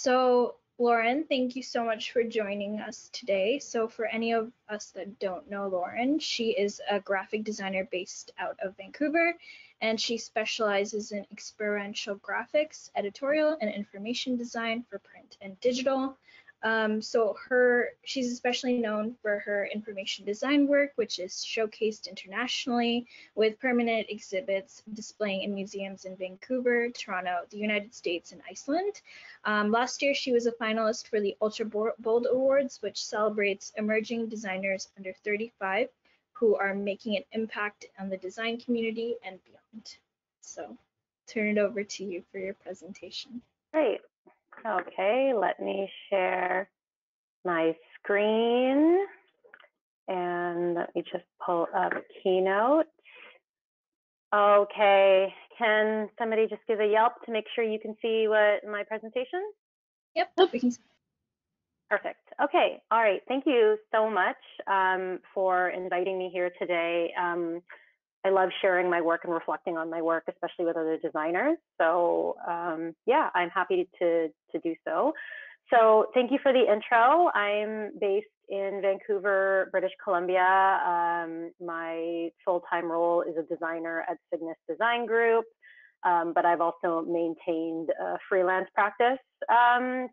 So, Loren, thank you so much for joining us today. So, for any of us that don't know Loren, she is a graphic designer based out of Vancouver, and she specializes in experiential graphics, editorial, and information design for print and digital. She's especially known for her information design work, which is showcased internationally with permanent exhibits displaying in museums in Vancouver, Toronto, the United States, and Iceland. Last year, she was a finalist for the Ultra Bold Awards, which celebrates emerging designers under 35 who are making an impact on the design community and beyond. So, turn it over to you for your presentation. Great. Okay, let me share my screen and let me just pull up Keynote. Okay, can somebody just give a yelp to make sure you can see what my presentation? Yep, we can see. Perfect. Okay, all right. Thank you so much for inviting me here today. I love sharing my work and reflecting on my work, especially with other designers. So yeah, I'm happy to do so. So thank you for the intro. I'm based in Vancouver, British Columbia. My full-time role is a designer at Cygnus Design Group, but I've also maintained a freelance practice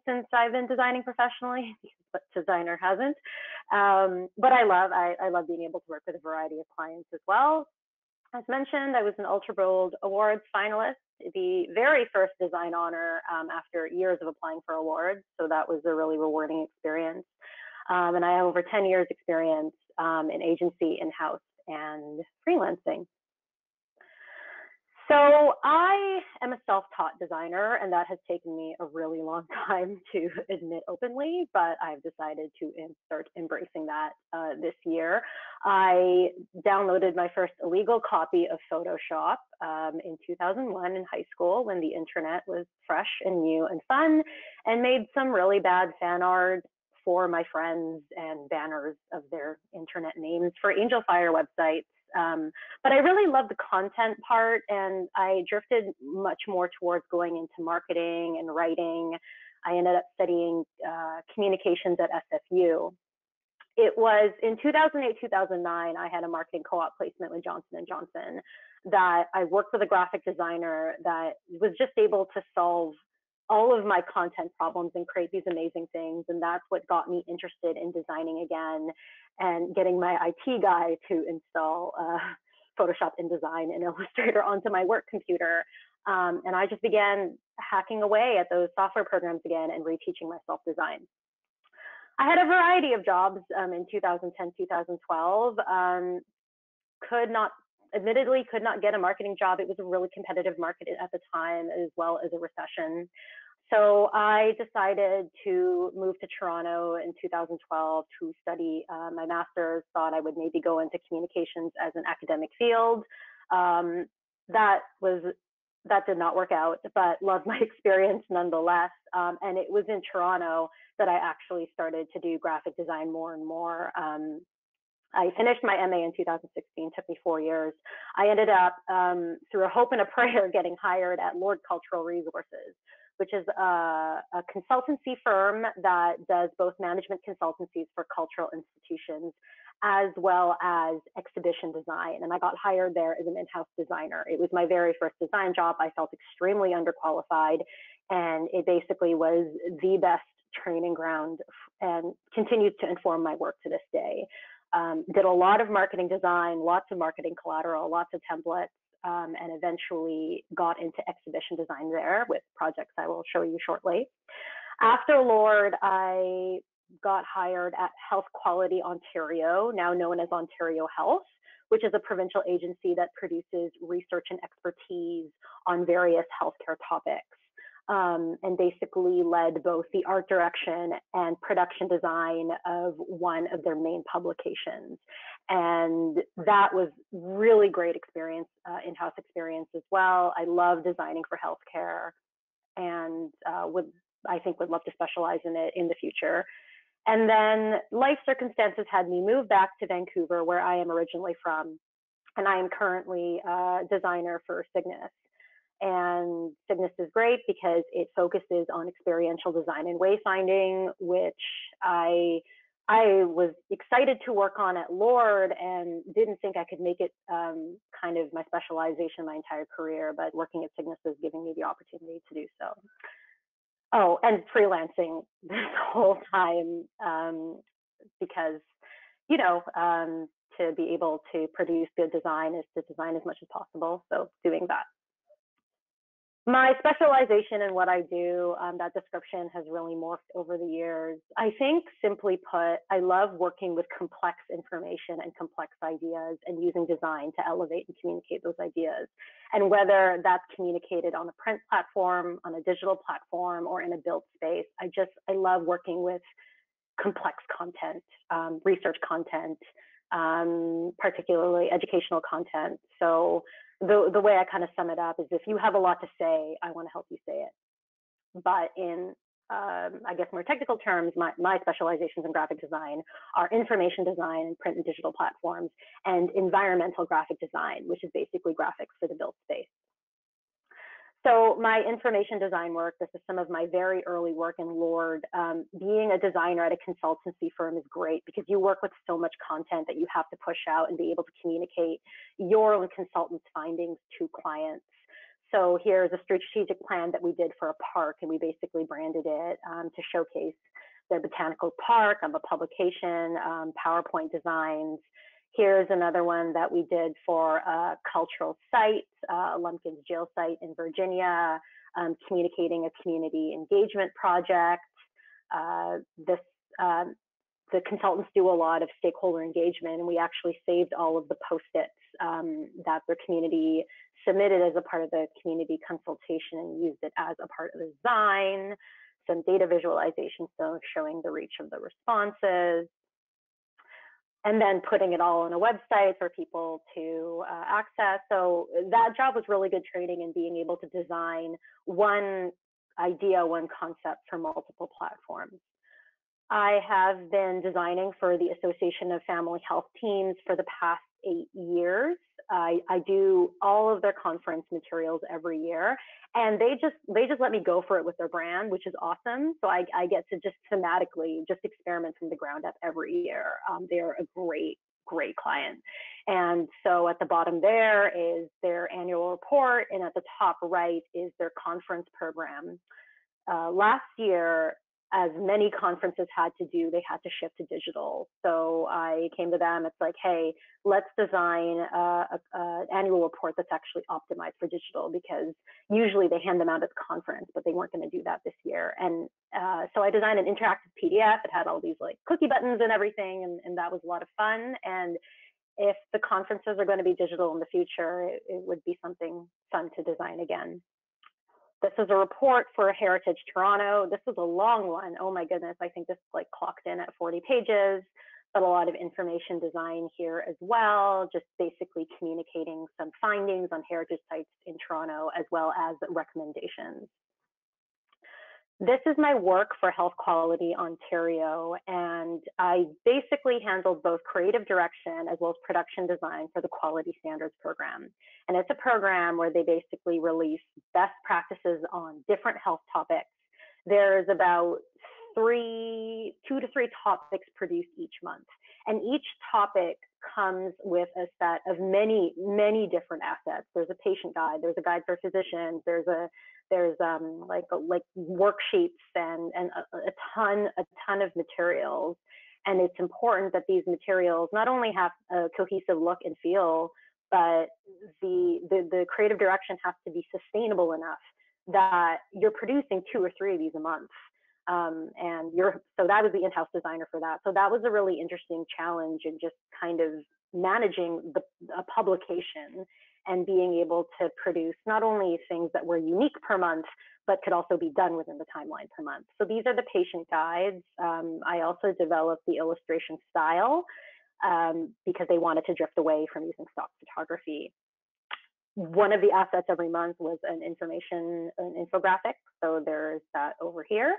since I've been designing professionally, but designer hasn't. But I love being able to work with a variety of clients as well. As mentioned, I was an Ultra Bold Awards finalist, the very first design honor after years of applying for awards. So that was a really rewarding experience. And I have over 10 years experience in agency, in-house, and freelancing. So I am a self-taught designer, and that has taken me a really long time to admit openly, but I've decided to start embracing that this year. I downloaded my first illegal copy of Photoshop in 2001 in high school when the internet was fresh and new and fun, and made some really bad fan art for my friends and banners of their internet names for Angel Fire websites. But I really loved the content part, and I drifted much more towards going into marketing and writing. I ended up studying communications at SFU. It was in 2008, 2009, I had a marketing co-op placement with Johnson & Johnson that I worked with a graphic designer that was just able to solve all of my content problems and create these amazing things. And that's what got me interested in designing again and getting my IT guy to install Photoshop, InDesign, and Illustrator onto my work computer. And I just began hacking away at those software programs again and reteaching myself design. I had a variety of jobs in 2010, 2012. Admittedly could not get a marketing job. It was a really competitive market at the time, as well as a recession. So I decided to move to Toronto in 2012 to study my master's. Thought I would maybe go into communications as an academic field. That did not work out, but loved my experience nonetheless. And it was in Toronto that I actually started to do graphic design more and more. I finished my MA in 2016, took me 4 years. I ended up, through a hope and a prayer, getting hired at Lord Cultural Resources, which is a consultancy firm that does both management consultancies for cultural institutions as well as exhibition design. And I got hired there as an in-house designer. It was my very first design job. I felt extremely underqualified, and it basically was the best training ground and continues to inform my work to this day. Did a lot of marketing design, lots of marketing collateral, lots of templates, and eventually got into exhibition design there with projects I will show you shortly. After Lord, I got hired at Health Quality Ontario, now known as Ontario Health, which is a provincial agency that produces research and expertise on various healthcare topics. And basically led both the art direction and production design of one of their main publications. And that was really great experience, in-house experience as well. I love designing for healthcare and I think would love to specialize in it in the future. And then life circumstances had me move back to Vancouver, where I am originally from. And I am currently a designer for Cygnus. And Cygnus is great because it focuses on experiential design and wayfinding, which I was excited to work on at Loren and didn't think I could make it kind of my specialization my entire career, but working at Cygnus is giving me the opportunity to do so. Oh, and freelancing this whole time because, you know, to be able to produce good design is to design as much as possible. So doing that. My specialization in what I do, that description has really morphed over the years. I think, simply put, I love working with complex information and complex ideas and using design to elevate and communicate those ideas. And whether that's communicated on a print platform, on a digital platform, or in a built space, I love working with complex content, research content, particularly educational content. So the way I kind of sum it up is, if you have a lot to say, I want to help you say it. But in, I guess, more technical terms, my specializations in graphic design are information design and print and digital platforms, and environmental graphic design, which is basically graphics for the built space. So my information design work, this is some of my very early work in Loren. Being a designer at a consultancy firm is great because you work with so much content that you have to push out and be able to communicate your own consultant's findings to clients. So here's a strategic plan that we did for a park, and we basically branded it to showcase their botanical park, a publication, PowerPoint designs. Here's another one that we did for a cultural site, Lumpkin's jail site in Virginia, communicating a community engagement project. The consultants do a lot of stakeholder engagement, and we actually saved all of the post-its that their community submitted as a part of the community consultation and used it as a part of the design. Some data visualization, so showing the reach of the responses, and then putting it all on a website for people to access. So that job was really good training in being able to design one idea, one concept for multiple platforms. I have been designing for the Association of Family Health Teams for the past 8 years. I do all of their conference materials every year, and they just let me go for it with their brand, which is awesome. So I get to just thematically just experiment from the ground up every year. They're a great client. And so at the bottom there is their annual report, and at the top right is their conference program. Last year, as many conferences had to do, they had to shift to digital. So I came to them, it's like, hey, let's design an annual report that's actually optimized for digital, because usually they hand them out at the conference, but they weren't going to do that this year. And so I designed an interactive PDF. It had all these like cookie buttons and everything, and that was a lot of fun. And if the conferences are going to be digital in the future, it would be something fun to design again. This is a report for Heritage Toronto. This was a long one. Oh my goodness, I think this like clocked in at 40 pages, but a lot of information design here as well, just basically communicating some findings on heritage sites in Toronto, as well as recommendations. This is my work for Health Quality Ontario, and I basically handled both creative direction as well as production design for the Quality Standards program. And it's a program where they basically release best practices on different health topics. There's about 2 to 3 topics produced each month, and each topic comes with a set of many different assets. There's a patient guide, there's a guide for physicians, there's like worksheets and a ton of materials. And it's important that these materials not only have a cohesive look and feel, but the creative direction has to be sustainable enough that you're producing 2 or 3 of these a month. So that was the in-house designer for that. So that was a really interesting challenge in just kind of managing a publication and being able to produce not only things that were unique per month, but could also be done within the timeline per month. So these are the patient guides. I also developed the illustration style because they wanted to drift away from using stock photography. One of the assets every month was an infographic. So there's that over here.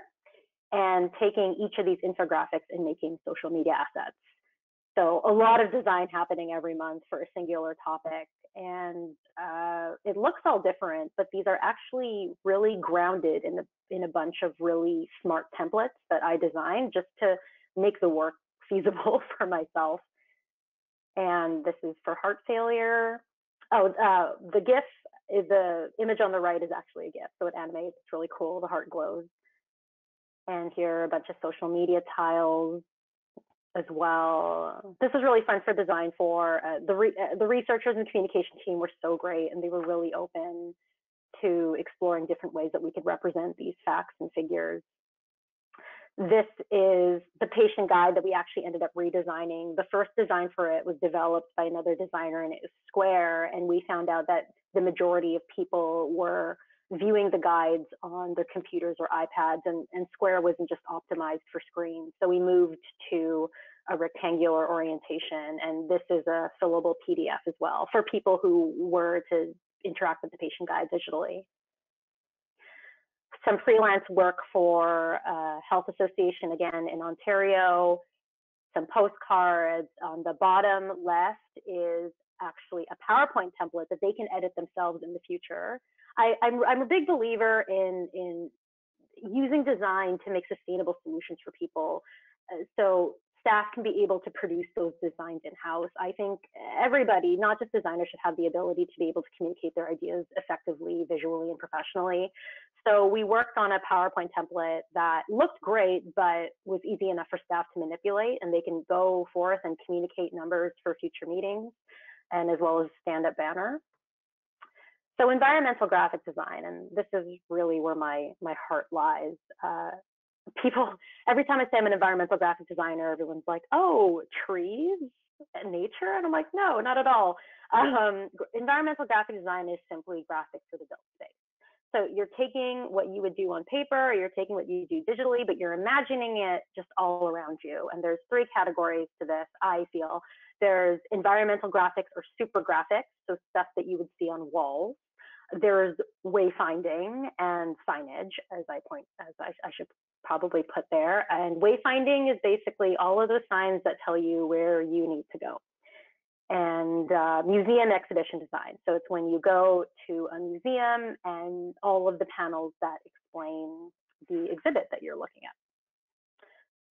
And taking each of these infographics and making social media assets. So a lot of design happening every month for a singular topic. And it looks all different, but these are actually really grounded in a bunch of really smart templates that I designed just to make the work feasible for myself. And this is for heart failure. Oh, the GIF is the image on the right is actually a GIF, so it animates. It's really cool. The heart glows. And here are a bunch of social media tiles as well. This was really fun for design for the researchers and communication team were so great, and they were really open to exploring different ways that we could represent these facts and figures. This is the patient guide that we actually ended up redesigning. The first design for it was developed by another designer, and it was square, and we found out that the majority of people were viewing the guides on their computers or iPads, and square wasn't just optimized for screens. So we moved to a rectangular orientation, and this is a fillable PDF as well for people who were to interact with the patient guide digitally. Some freelance work for Health Association, again, in Ontario, some postcards. On the bottom left is actually a PowerPoint template that they can edit themselves in the future. I'm a big believer in using design to make sustainable solutions for people. So staff can be able to produce those designs in-house. I think everybody, not just designers, should have the ability to be able to communicate their ideas effectively, visually, and professionally. So we worked on a PowerPoint template that looked great, but was easy enough for staff to manipulate, and they can go forth and communicate numbers for future meetings, and as well as stand-up banner. So environmental graphic design, and this is really where my heart lies. People, every time I say I'm an environmental graphic designer, everyone's like, oh, trees, nature? And I'm like, no, not at all. Environmental graphic design is simply graphics for the built space. So you're taking what you would do on paper, or you're taking what you do digitally, but you're imagining it just all around you. And there's three categories to this, I feel. There's environmental graphics or super graphics, so stuff that you would see on walls. There's wayfinding and signage, as I should probably put there. And wayfinding is basically all of those signs that tell you where you need to go. And museum exhibition design. So it's when you go to a museum and all of the panels that explain the exhibit that you're looking at.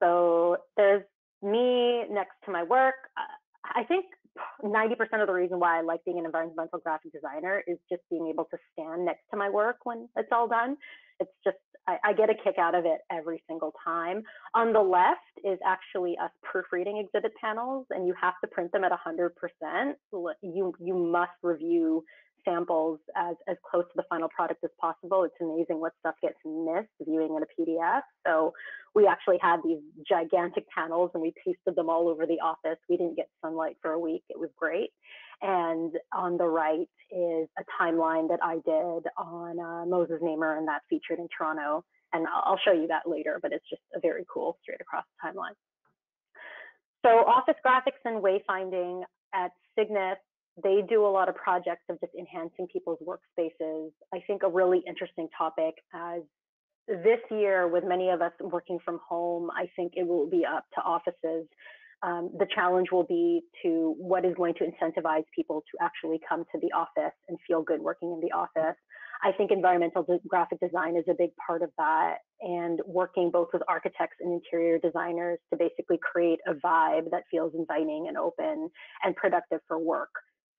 So there's me next to my work. I think 90% of the reason why I like being an environmental graphic designer is just being able to stand next to my work when it's all done. It's just, I get a kick out of it every single time. On the left is actually us proofreading exhibit panels, and you have to print them at 100%. You must review samples as close to the final product as possible. It's amazing what stuff gets missed viewing in a PDF. So we actually had these gigantic panels, and we pasted them all over the office. We didn't get sunlight for a week. It was great. And on the right is a timeline that I did on Moses Namer, and that's featured in Toronto. And I'll show you that later, but it's just a very cool straight across timeline. So office graphics and wayfinding at Cygnus, they do a lot of projects of just enhancing people's workspaces. I think a really interesting topic, as this year, with many of us working from home, I think it will be up to offices. The challenge will be to what is going to incentivize people to actually come to the office and feel good working in the office. I think environmental graphic design is a big part of that, and working both with architects and interior designers to basically create a vibe that feels inviting and open and productive for work.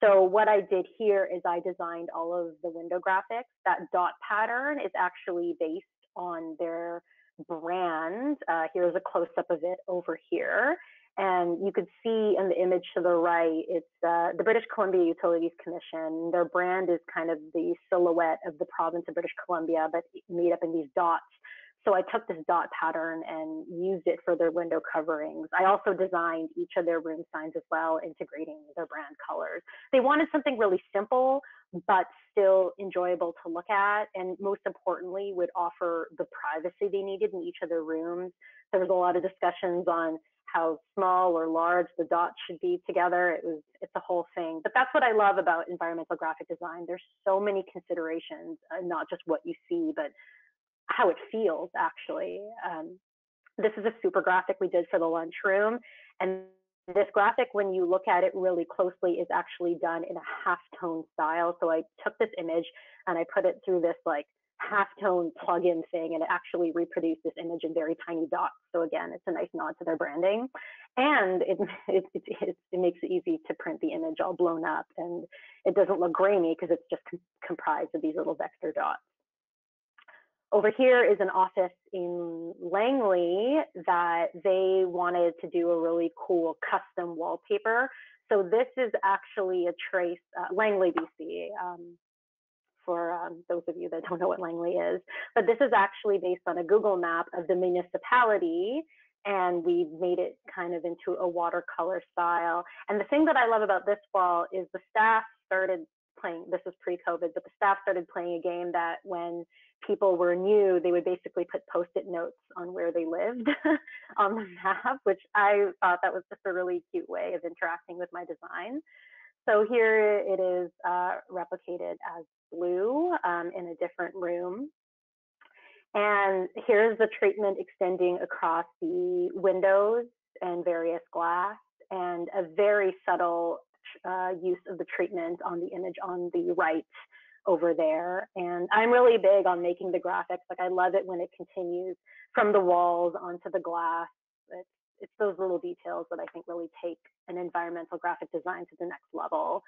So what I did here is I designed all of the window graphics. That dot pattern is actually based on their brand. Here's a close-up of it over here. And you could see in the image to the right, it's the British Columbia Utilities Commission. Their brand is kind of the silhouette of the province of British Columbia, but made up in these dots. So I took this dot pattern and used it for their window coverings. I also designed each of their room signs as well, integrating their brand colors. They wanted something really simple, but still enjoyable to look at, and most importantly, would offer the privacy they needed in each of their rooms. There was a lot of discussions on how small or large the dots should be together. It's a whole thing. But that's what I love about environmental graphic design. There's so many considerations, not just what you see, but how it feels actually. This is a super graphic we did for the lunchroom, and This graphic, when you look at it really closely, is actually done in a halftone style. So I took this image and I put it through this like halftone plugin thing, and it actually reproduced this image in very tiny dots. So again, it's a nice nod to their branding, and it makes it easy to print the image all blown up, and it doesn't look grainy because it's just comprised of these little vector dots. Over here is an office in Langley that they wanted to do a really cool custom wallpaper. So this is actually a trace, Langley, BC, for those of you that don't know what Langley is. But this is actually based on a Google map of the municipality, and we made it kind of into a watercolor style. And the thing that I love about this wall is the staff started playing, this was pre-COVID, but the staff started playing a game that when people were new, they would basically put Post-it notes on where they lived on the map, which I thought that was just a really cute way of interacting with my design. So here it is replicated as blue in a different room. And here's the treatment extending across the windows and various glass, and a very subtle use of the treatment on the image on the right over there. And I'm really big on making the graphics. Like, I love it when it continues from the walls onto the glass. It's those little details that I think really take an environmental graphic design to the next level.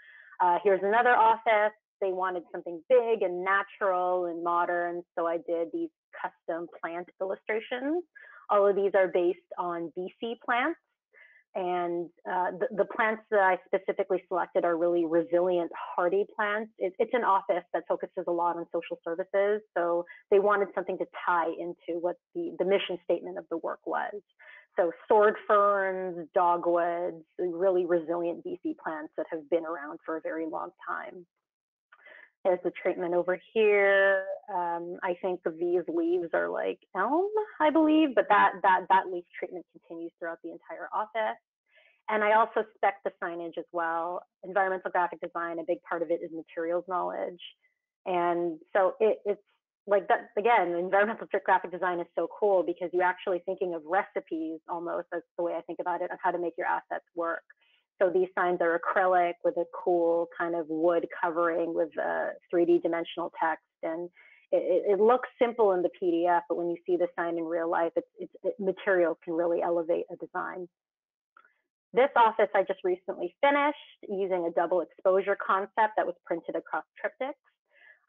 Here's another office. They wanted something big and natural and modern, so I did these custom plant illustrations. All of these are based on BC plants. And the plants that I specifically selected are really resilient, hardy plants. It's an office that focuses a lot on social services, so they wanted something to tie into what the mission statement of the work was. So sword ferns, dogwoods, really resilient BC plants that have been around for a very long time. There's the treatment over here. I think these leaves are like elm, I believe, but that leaf treatment continues throughout the entire office. And I also spec the signage as well. Environmental graphic design, a big part of it is materials knowledge. And so it's like that, again, environmental graphic design is so cool because you're actually thinking of recipes almost. That's the way I think about it, of how to make your assets work. So these signs are acrylic with a cool kind of wood covering with 3D dimensional text. And it looks simple in the PDF, but when you see the sign in real life, material can really elevate a design. This office I just recently finished using a double exposure concept that was printed across triptychs.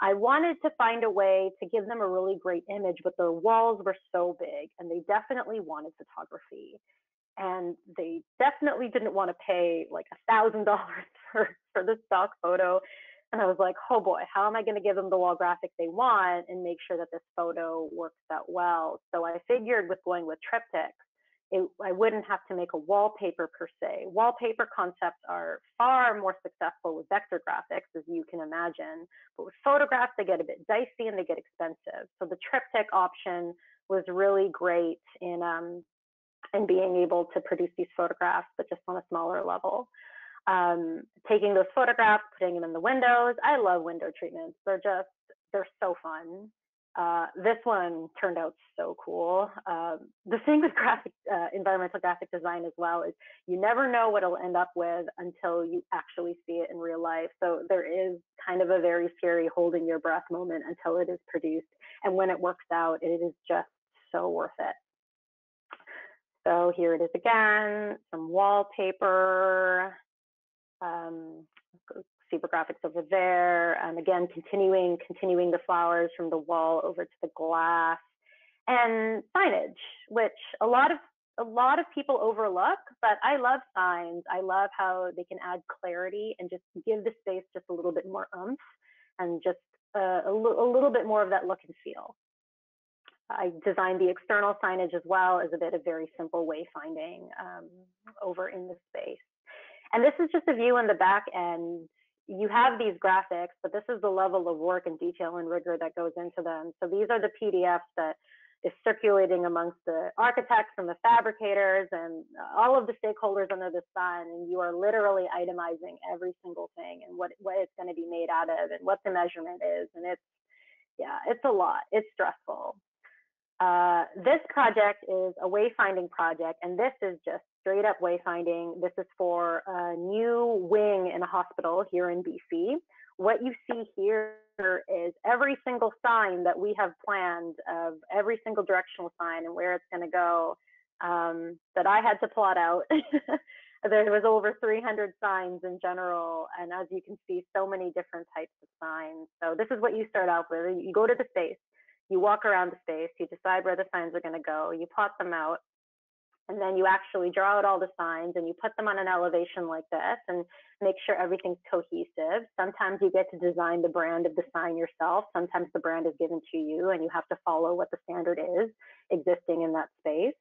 I wanted to find a way to give them a really great image, but their walls were so big and they definitely wanted photography. And they definitely didn't want to pay like $1,000 for the stock photo. And I was like, oh boy, how am I going to give them the wall graphic they want and make sure that this photo works out well? So I figured with going with triptychs, I wouldn't have to make a wallpaper per se. Wallpaper concepts are far more successful with vector graphics, as you can imagine. But with photographs, they get a bit dicey and they get expensive. So the triptych option was really great in being able to produce these photographs, but just on a smaller level. Taking those photographs, putting them in the windows. I love window treatments. They're so fun. This one turned out so cool. The thing with environmental graphic design as well is you never know what it'll end up with until you actually see it in real life. So there is kind of a very scary holding your breath moment until it is produced. And when it works out, it is just so worth it. So here it is again, some wallpaper, Zebra graphics over there, and again continuing the flowers from the wall over to the glass, and signage, which a lot of people overlook, but I love signs. I love how they can add clarity and just give the space just a little bit more oomph and just a little bit more of that look and feel. I designed the external signage as well as a bit of very simple wayfinding over in the space. And this is just a view in the back end. You have these graphics, but this is the level of work and detail and rigor that goes into them. So these are the PDFs that is circulating amongst the architects and the fabricators and all of the stakeholders under the sun. And you are literally itemizing every single thing and what it's going to be made out of and what the measurement is. And it's a lot. It's stressful. This project is a wayfinding project, and this is just straight up wayfinding. This is for a new wing in a hospital here in BC. What you see here is every single sign that we have planned, of every single directional sign and where it's going to go, that I had to plot out. There was over 300 signs in general, and as you can see, so many different types of signs. So this is what you start out with. You go to the space, you walk around the space, you decide where the signs are going to go, you plot them out, and then you actually draw out all the signs and you put them on an elevation like this and make sure everything's cohesive. Sometimes you get to design the brand of the sign yourself. Sometimes the brand is given to you and you have to follow what the standard is existing in that space.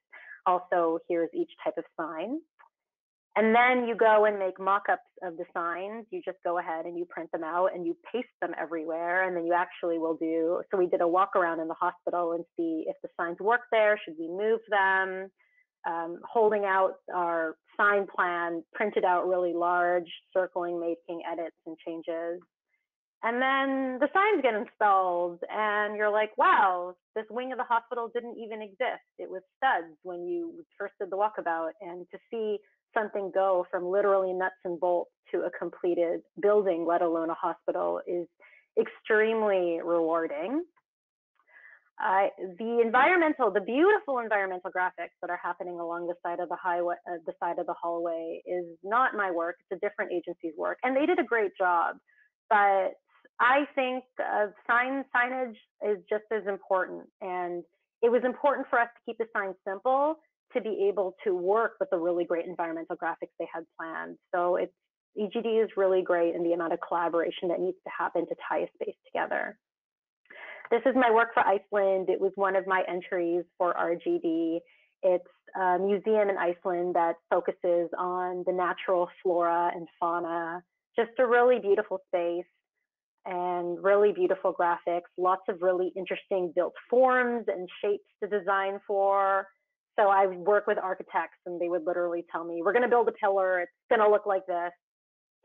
Also, here's each type of sign. And then you go and make mock-ups of the signs. You just go ahead and you print them out and you paste them everywhere. And then you actually will do, so we did a walk around in the hospital and see if the signs work there, should we move them? Holding out our sign plan, printed out really large, circling, making edits and changes. And then the signs get installed and you're like, wow, this wing of the hospital didn't even exist. It was studs when you first did the walkabout. And to see something go from literally nuts and bolts to a completed building, let alone a hospital, is extremely rewarding. The beautiful environmental graphics that are happening along the side of the highway, the side of the hallway, is not my work. It's a different agency's work, and they did a great job. But I think signage is just as important, and it was important for us to keep the sign simple to be able to work with the really great environmental graphics they had planned. So EGD is really great in the amount of collaboration that needs to happen to tie a space together. This is my work for Iceland. It was one of my entries for RGD. It's a museum in Iceland that focuses on the natural flora and fauna. Just a really beautiful space and really beautiful graphics, lots of really interesting built forms and shapes to design for. So I work with architects and they would literally tell me, we're gonna build a pillar, it's gonna look like this.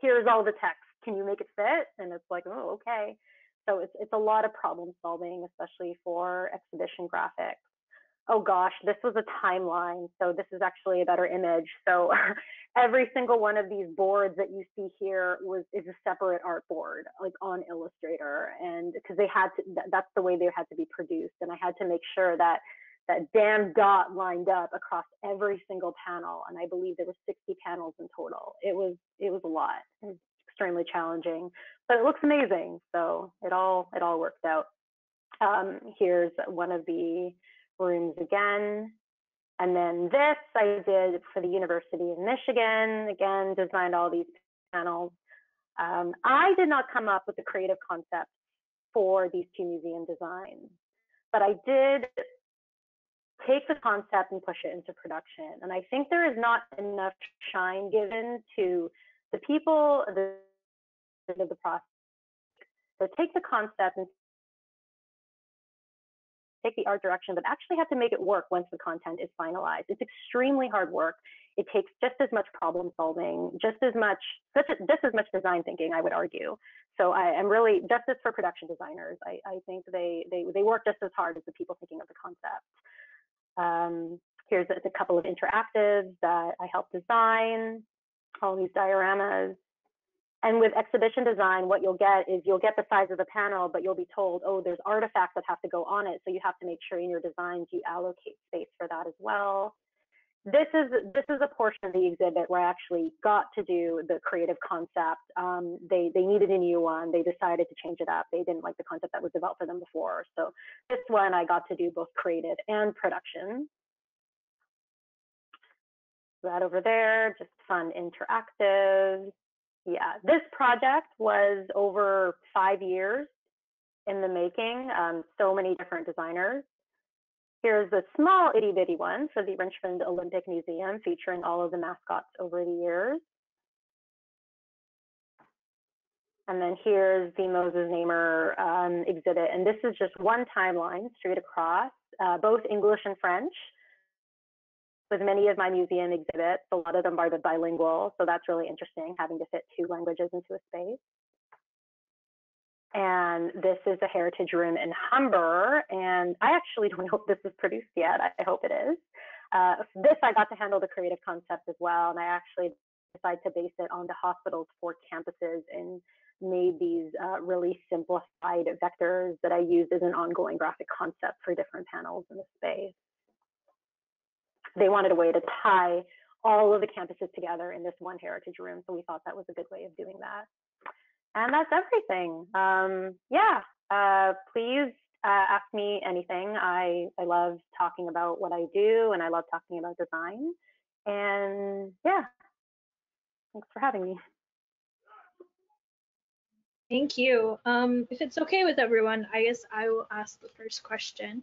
Here's all the text, can you make it fit? And it's like, oh, okay. So it's a lot of problem solving, especially for exhibition graphics. Oh gosh, this was a timeline. So this is actually a better image. So every single one of these boards that you see here is a separate art board, like on Illustrator. And because they had to, that's the way they had to be produced. And I had to make sure that that damn dot lined up across every single panel. And I believe there were 60 panels in total. It was a lot. It was extremely challenging, but it looks amazing. So it all worked out. Here's one of the rooms again. And then this I did for the University of Michigan, again, designed all these panels. I did not come up with the creative concept for these two museum designs, but I did take the concept and push it into production. And I think there is not enough shine given to the people of the process. So take the concept and take the art direction, but actually have to make it work once the content is finalized. It's extremely hard work. It takes just as much problem solving, just as much design thinking, I would argue. So I'm really, justice for production designers. I think they work just as hard as the people thinking of the concept. Here's a couple of interactives that I helped design, all these dioramas. And with exhibition design, what you'll get is you'll get the size of the panel, but you'll be told, oh, there's artifacts that have to go on it. So you have to make sure in your designs you allocate space for that as well. This is a portion of the exhibit where I actually got to do the creative concept. They needed a new one. They decided to change it up. They didn't like the concept that was developed for them before. So this one I got to do both creative and production. That over there, just fun interactive. Yeah, this project was over 5 years in the making, so many different designers. Here's a small itty bitty one for the Richmond Olympic Museum featuring all of the mascots over the years. And then here's the Moses Namer exhibit. And this is just one timeline straight across, both English and French. With many of my museum exhibits, a lot of them are bilingual. So that's really interesting, having to fit 2 languages into a space. And this is a heritage room in Humber. And I actually don't know if this is produced yet. I hope it is. this, I got to handle the creative concept as well, and I actually decided to base it on the hospital's 4 campuses and made these really simplified vectors that I used as an ongoing graphic concept for different panels in the space. They wanted a way to tie all of the campuses together in this one heritage room, so we thought that was a good way of doing that. And that's everything. Please ask me anything. I love talking about what I do, and I love talking about design. And yeah, thanks for having me. Thank you. If it's okay with everyone, I guess I will ask the first question.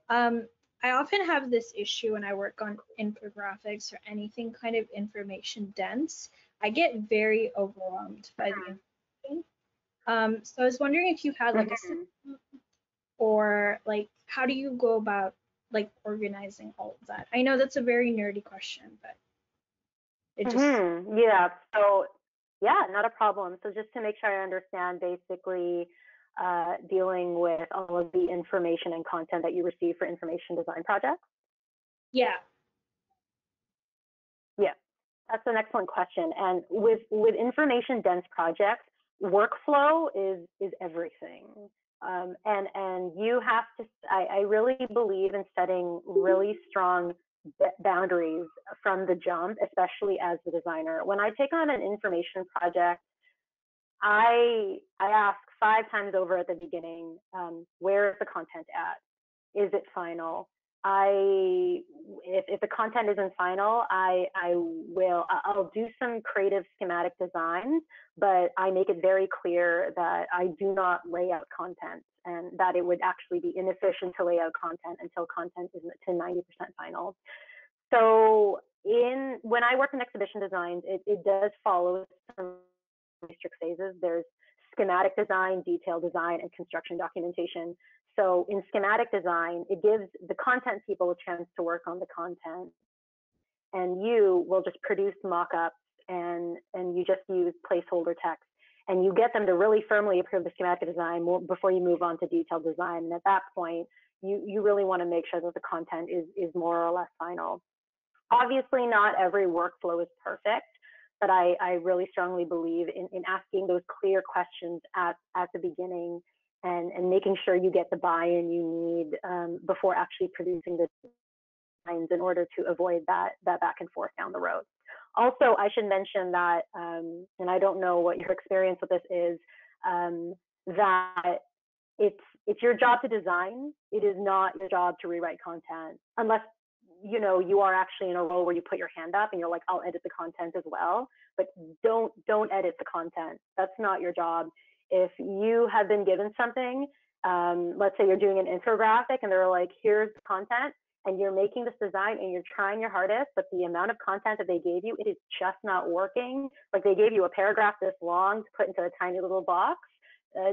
I often have this issue when I work on infographics or anything kind of information dense. I get very overwhelmed by the information. So I was wondering if you had like a system, or like how do you go about like organizing all of that? I know that's a very nerdy question, but it just yeah. So yeah, not a problem. So just to make sure I understand, basically dealing with all of the information and content that you receive for information design projects. Yeah. Yeah, that's an excellent question. And with information dense projects, workflow is everything. And you have to, I really believe in setting really strong boundaries from the jump, especially as the designer. When I take on an information project, I ask 5 times over at the beginning, where is the content at? Is it final? If the content isn't final, I'll do some creative schematic design, but I make it very clear that I do not lay out content, and that it would actually be inefficient to lay out content until content is to 90% final. So when I work in exhibition designs, it does follow some strict phases. There's schematic design, detail design, and construction documentation. So in schematic design, it gives the content people a chance to work on the content, and you will just produce mock-ups, and you just use placeholder text, and you get them to really firmly approve the schematic design before you move on to detailed design. And at that point, you really want to make sure that the content is more or less final. Obviously, not every workflow is perfect, but I really strongly believe in asking those clear questions at the beginning, and making sure you get the buy-in you need before actually producing the designs, in order to avoid that back and forth down the road. Also, I should mention that, and I don't know what your experience with this is, that it's your job to design. It is not your job to rewrite content, unless you are actually in a role where you put your hand up and you're like, I'll edit the content as well. But don't edit the content. That's not your job. If you have been given something, let's say you're doing an infographic and they're like, here's the content, and you're making this design and you're trying your hardest, but the amount of content that they gave you, it is just not working. Like, they gave you a paragraph this long to put into a tiny little box.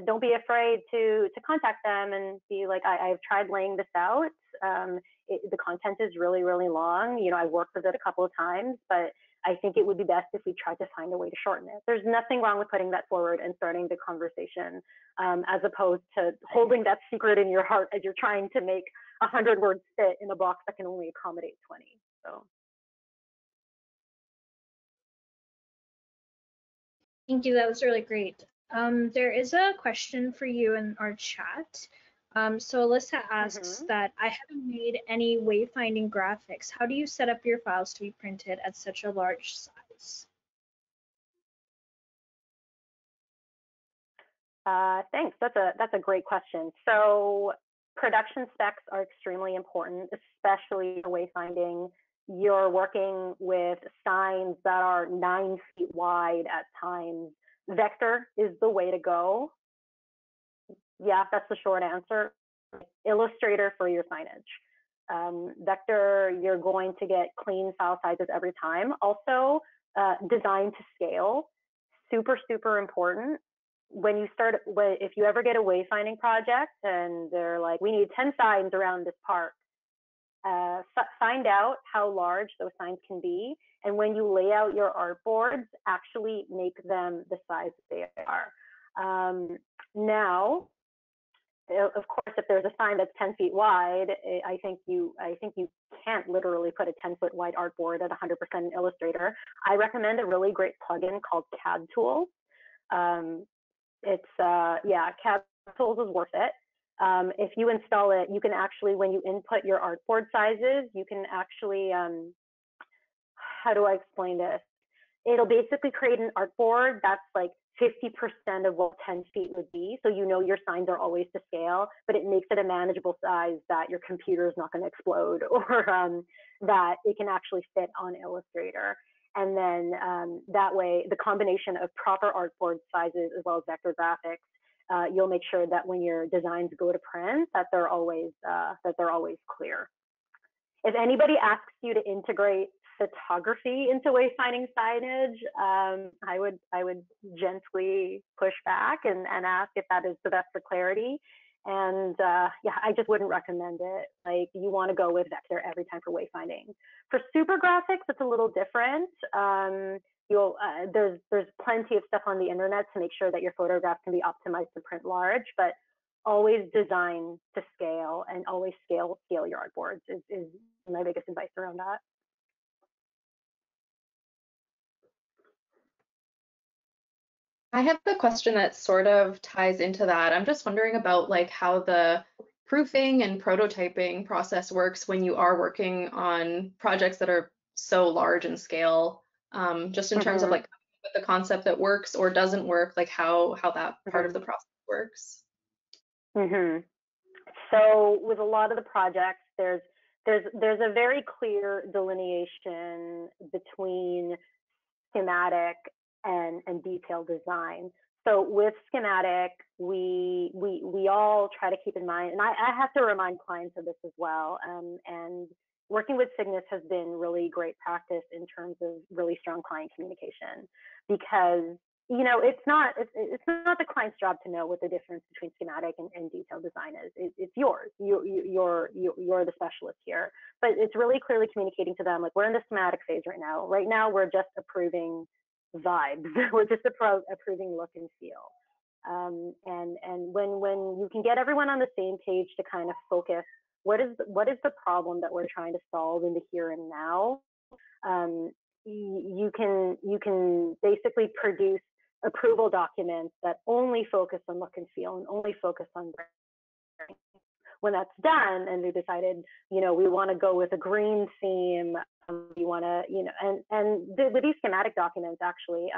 Don't be afraid to contact them and be like, I've tried laying this out. The content is really, really long. I've worked with it a couple of times, but I think it would be best if we tried to find a way to shorten it. There's nothing wrong with putting that forward and starting the conversation, as opposed to holding that secret in your heart as you're trying to make 100 words fit in a box that can only accommodate 20. So. Thank you. That was really great. There is a question for you in our chat. So Alyssa asks that I haven't made any wayfinding graphics. How do you set up your files to be printed at such a large size? Thanks. That's a great question. So production specs are extremely important, especially for wayfinding. You're working with signs that are 9 feet wide at times. Vector is the way to go. Yeah, that's the short answer. Illustrator for your signage. Vector, you're going to get clean file sizes every time. Also, design to scale, super, super important. When you start, if you ever get a wayfinding project and they're like, we need 10 signs around this park, find out how large those signs can be. And when you lay out your artboards, actually make them the size they are. Now, of course, if there's a sign that's 10 feet wide, I think you can't literally put a 10-foot wide artboard at 100% in Illustrator. I recommend a really great plugin called Cad Tools. Cad Tools is worth it. If you install it, you can actually, when you input your artboard sizes, you can actually, how do I explain this? It'll basically create an artboard that's like 50% of what 10 feet would be. So you know your signs are always to scale, but it makes it a manageable size that your computer is not going to explode, or that it can actually fit on Illustrator. And then that way, the combination of proper artboard sizes as well as vector graphics, you'll make sure that when your designs go to print, that they're always clear. If anybody asks you to integrate photography into wayfinding signage, I would gently push back and ask if that is the best for clarity. And I just wouldn't recommend it. Like, you want to go with vector every time for wayfinding. For super graphics, it's a little different. There's plenty of stuff on the internet to make sure that your photograph can be optimized to print large, but always design to scale, and always scale your artboards is my biggest advice around that. I have a question that sort of ties into that. I'm just wondering about like how the proofing and prototyping process works when you are working on projects that are so large in scale, just in terms of like with the concept that works or doesn't work, like how that part of the process works. So with a lot of the projects, there's a very clear delineation between schematic and detailed design. So with schematic, we all try to keep in mind, and I have to remind clients of this as well. And working with Cygnus has been really great practice in terms of really strong client communication, because it's not the client's job to know what the difference between schematic and detailed design is. It's yours. You're the specialist here. But it's really clearly communicating to them, like, we're in the schematic phase right now. Right now, we're just approving vibes. We're just approving look and feel. And when you can get everyone on the same page to kind of focus, what is the problem that we're trying to solve in the here and now, you can basically produce approval documents that only focus on look and feel and only focus on branding. When that's done and they decided, we want to go with a green theme, we want to, with these schematic documents, actually,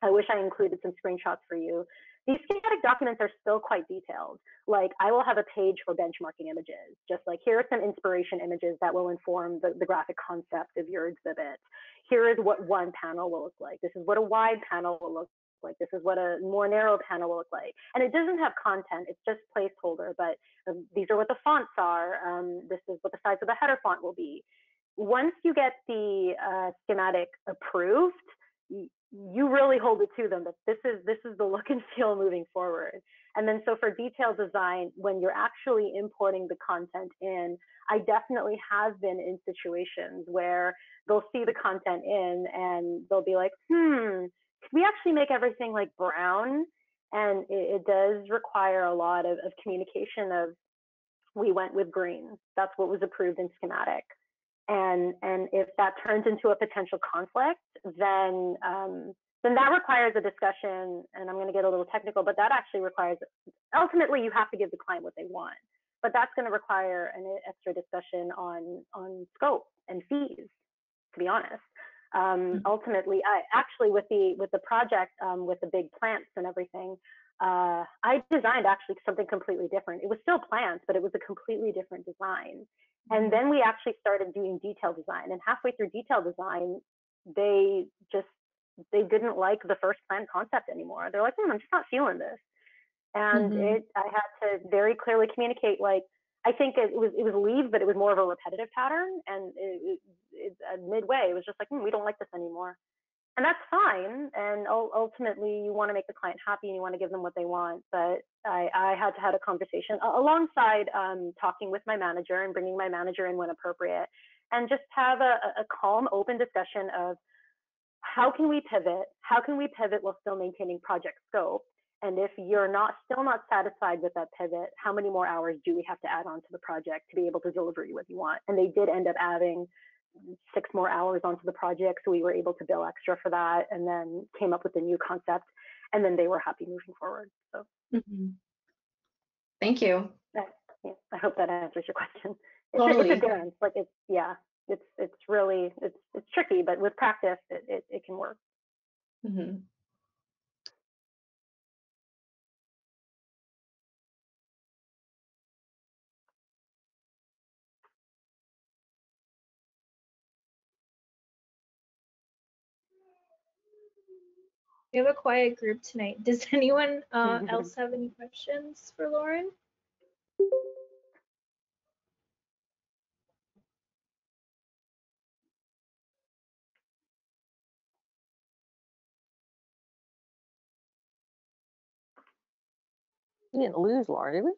I wish I included some screenshots for you. These schematic documents are still quite detailed. Like, I will have a page for benchmarking images, just like, here are some inspiration images that will inform the graphic concept of your exhibit. Here is what one panel will look like. This is what a wide panel will look like. This is what a more narrow panel will look like. And it doesn't have content, it's just placeholder, but these are what the fonts are. This is what the size of the header font will be. Once you get the schematic approved, you really hold it to them that this is the look and feel moving forward. And then so for detailed design, when you're actually importing the content in, I definitely have been in situations where they'll see the content in and they'll be like, could we actually make everything like brown? And it does require a lot of communication of, we went with green. That's what was approved in schematic. And if that turns into a potential conflict, then that requires a discussion, and I'm going to get a little technical, but that actually requires, ultimately you have to give the client what they want, but that's going to require an extra discussion on scope and fees, to be honest. Ultimately, with the project, with the big plants and everything, I designed actually something completely different. It was still plants, but it was a completely different design. And then we actually started doing detail design, and halfway through detail design, they didn't like the first plan concept anymore. They're like, I'm just not feeling this. And I had to very clearly communicate, like, I think it was leave, but it was more of a repetitive pattern. And midway, it was just like, we don't like this anymore. And that's fine. And ultimately, you want to make the client happy and you want to give them what they want. But I had to have a conversation alongside talking with my manager and bringing my manager in when appropriate, and just have a calm, open discussion of how can we pivot? How can we pivot while still maintaining project scope? And if you're still not satisfied with that pivot, how many more hours do we have to add on to the project to be able to deliver you what you want? And they did end up adding 6 more hours onto the project, so we were able to bill extra for that, and then came up with a new concept, and then they were happy moving forward. So Thank you. yeah, I hope that answers your question. Totally. It's a dance. Like it's really it's tricky, but with practice, it can work. We have a quiet group tonight. Does anyone else have any questions for Loren? We didn't lose Loren, did we?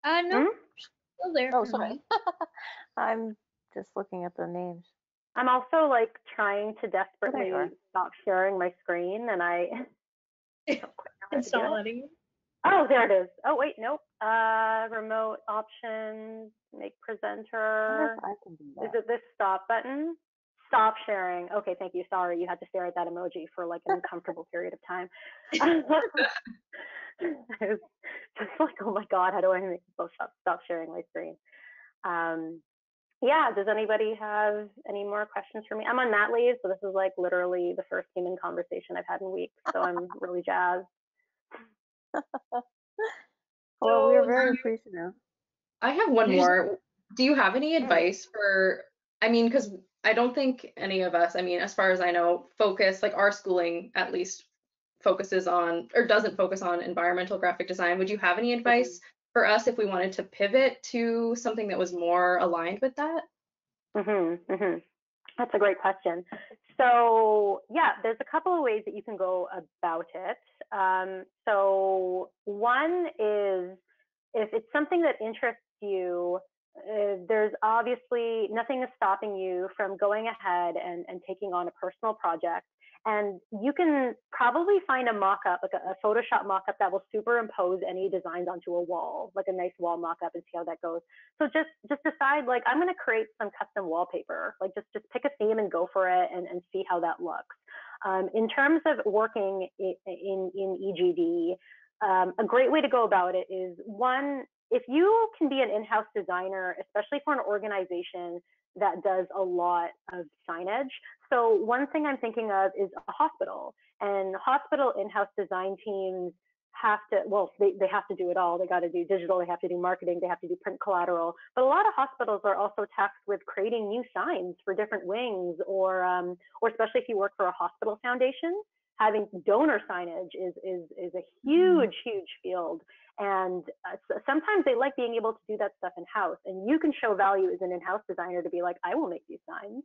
No, still there. Oh, for sorry. me. I'm just looking at the names. I'm also like trying to There desperately you are. stop sharing my screen, and I don't quite know how It's to do not it. letting you. Oh, there it is. Oh, wait, nope. Remote options, make presenter. I can do that. Is it this stop button? Stop sharing. Okay, thank you. Sorry, you had to stare at that emoji for like an uncomfortable period of time. I was just like, oh my God, how do I make people stop sharing my screen? Yeah, does anybody have any more questions for me? I'm on mat leave, so this is like literally the first human conversation I've had in weeks, so I'm really jazzed. Well, we are very appreciative. I have one more. Do you have any advice for, I mean, because I don't think any of us, I mean, as far as I know, like our schooling at least focuses on, or doesn't focus on environmental graphic design. Would you have any advice for us if we wanted to pivot to something that was more aligned with that? That's a great question. So yeah, there's a couple of ways that you can go about it. So one is, if it's something that interests you, there's obviously nothing is stopping you from going ahead and taking on a personal project. And you can probably find a mock-up, like a Photoshop mock-up that will superimpose any designs onto a wall, like a nice wall mock-up, and see how that goes. So just decide, like, I'm going to create some custom wallpaper. Like just pick a theme and go for it, and see how that looks. In terms of working in EGD, a great way to go about it is, one, if you can be an in-house designer, especially for an organization that does a lot of signage. So one thing I'm thinking of is a hospital, and hospital in-house design teams have to, well, they have to do it all. They got to do digital, they have to do marketing, they have to do print collateral. But a lot of hospitals are also tasked with creating new signs for different wings, or especially if you work for a hospital foundation, having donor signage is a huge field. And sometimes they like being able to do that stuff in-house, and you can show value as an in-house designer to be like, I will make these signs.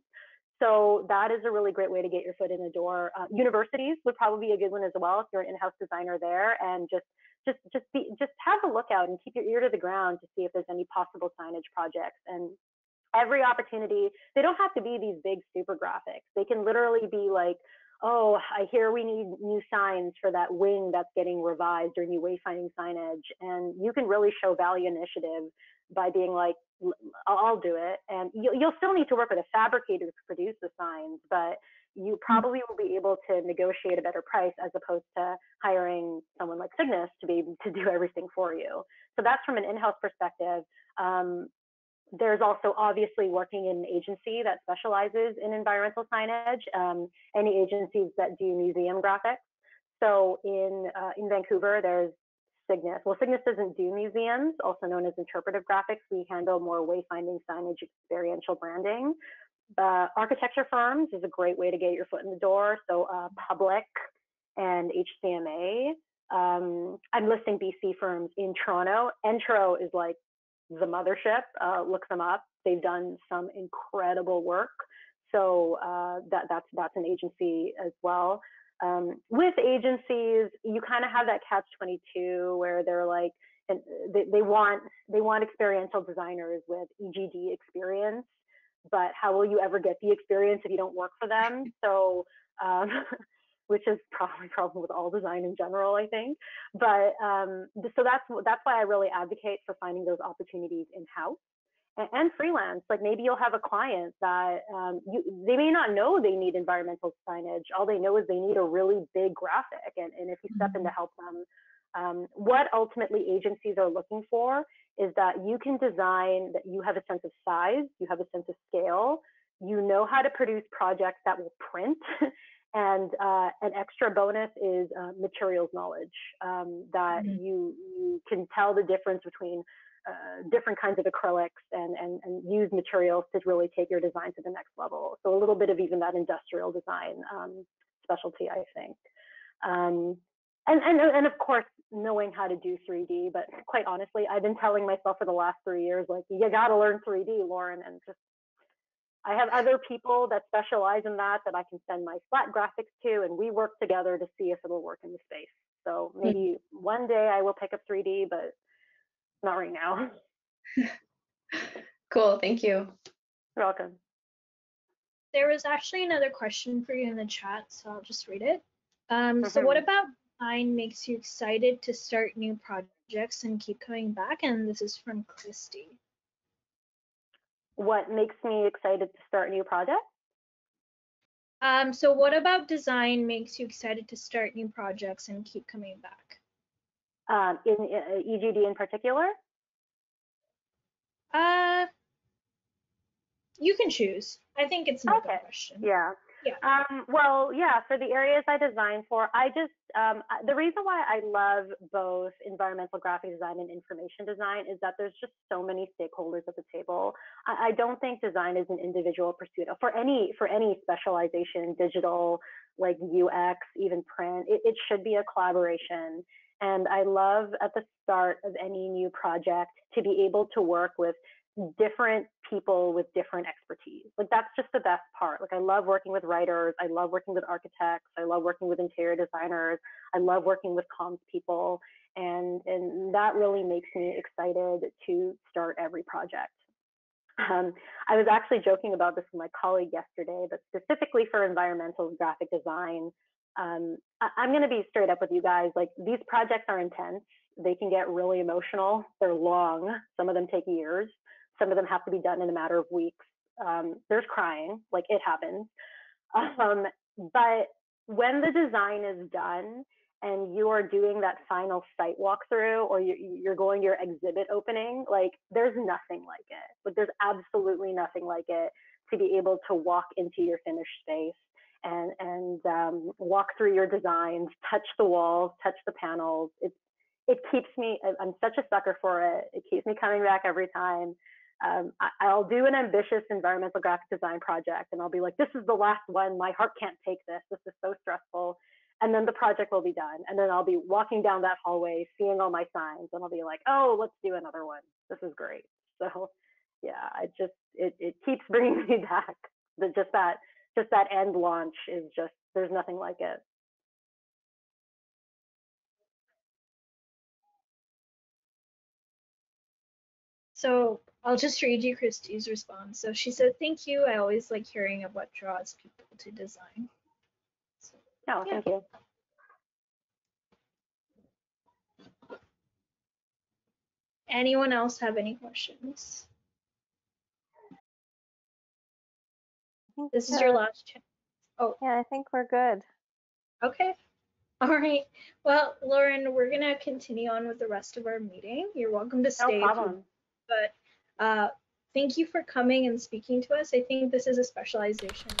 So that is a really great way to get your foot in the door. Universities would probably be a good one as well if you're an in-house designer there, and just have a lookout and keep your ear to the ground to see if there's any possible signage projects. And every opportunity, they don't have to be these big super graphics. They can literally be like, oh, I hear we need new signs for that wing that's getting revised, or new wayfinding signage. And you can really show value initiative by being like, I'll do it. And you'll still need to work with a fabricator to produce the signs, but you probably will be able to negotiate a better price, as opposed to hiring someone like Cygnus to be able to do everything for you. So that's from an in-house perspective. There's also obviously working in an agency that specializes in environmental signage, any agencies that do museum graphics. So in Vancouver, there's Cygnus. Well, Cygnus doesn't do museums, also known as interpretive graphics. We handle more wayfinding signage, experiential branding. Architecture firms is a great way to get your foot in the door. So Public and HCMA. I'm listing BC firms in Toronto. Entro is like the mothership. Look them up. They've done some incredible work. So that's an agency as well. With agencies, you kind of have that catch-22 where they're like, and they want experiential designers with EGD experience, but how will you ever get the experience if you don't work for them? So which is probably a problem with all design in general, I think. But so that's why I really advocate for finding those opportunities in-house and freelance. Like maybe you'll have a client that they may not know they need environmental signage. All they know is they need a really big graphic. And if you step in to help them, what ultimately agencies are looking for is that you can design, that you have a sense of size, you have a sense of scale, you know how to produce projects that will print. And an extra bonus is materials knowledge, that you can tell the difference between different kinds of acrylics and use materials to really take your design to the next level. So a little bit of even that industrial design specialty, I think. And of course, knowing how to do 3D, but quite honestly, I've been telling myself for the last 3 years, like, you gotta learn 3D, Loren, and just, I have other people that specialize in that I can send my flat graphics to, and we work together to see if it'll work in the space. So maybe one day I will pick up 3D, but not right now. Cool, thank you. You're welcome. There was actually another question for you in the chat, so I'll just read it. So what about design makes you excited to start new projects and keep coming back? And this is from Christy. What makes me excited to start new projects? So what about design makes you excited to start new projects and keep coming back? In EGD in particular? You can choose. I think it's an open question. Yeah. Yeah. Well, yeah, for the areas I design for, I just, the reason why I love both environmental graphic design and information design is that there's just so many stakeholders at the table. I don't think design is an individual pursuit for any specialization, digital, like UX, even print. It should be a collaboration. And I love at the start of any new project to be able to work with different people with different expertise. Like that's just the best part. Like I love working with writers. I love working with architects. I love working with interior designers. I love working with comms people. And that really makes me excited to start every project. I was actually joking about this with my colleague yesterday, but specifically for environmental graphic design, I'm going to be straight up with you guys. Like these projects are intense. They can get really emotional. They're long. Some of them take years. Some of them have to be done in a matter of weeks. There's crying, like it happens. But when the design is done and you are doing that final site walkthrough or you're going to your exhibit opening, like there's nothing like it. Like there's absolutely nothing like it to be able to walk into your finished space and walk through your designs, touch the walls, touch the panels. It keeps me, I'm such a sucker for it. It keeps me coming back every time. I'll do an ambitious environmental graphic design project and I'll be like, this is the last one. My heart can't take this. This is so stressful. And then the project will be done. And then I'll be walking down that hallway, seeing all my signs, and I'll be like, oh, let's do another one. This is great. So yeah, it keeps bringing me back. Just that end launch is just, there's nothing like it. So I'll just read you Christy's response. So she said, thank you. I always like hearing of what draws people to design. So, oh, yeah. Thank you. Anyone else have any questions? This is your last chance. Oh. Yeah, I think we're good. Okay. All right. Well, Loren, we're going to continue on with the rest of our meeting. You're welcome to stay. No problem. But thank you for coming and speaking to us. I think this is a specialization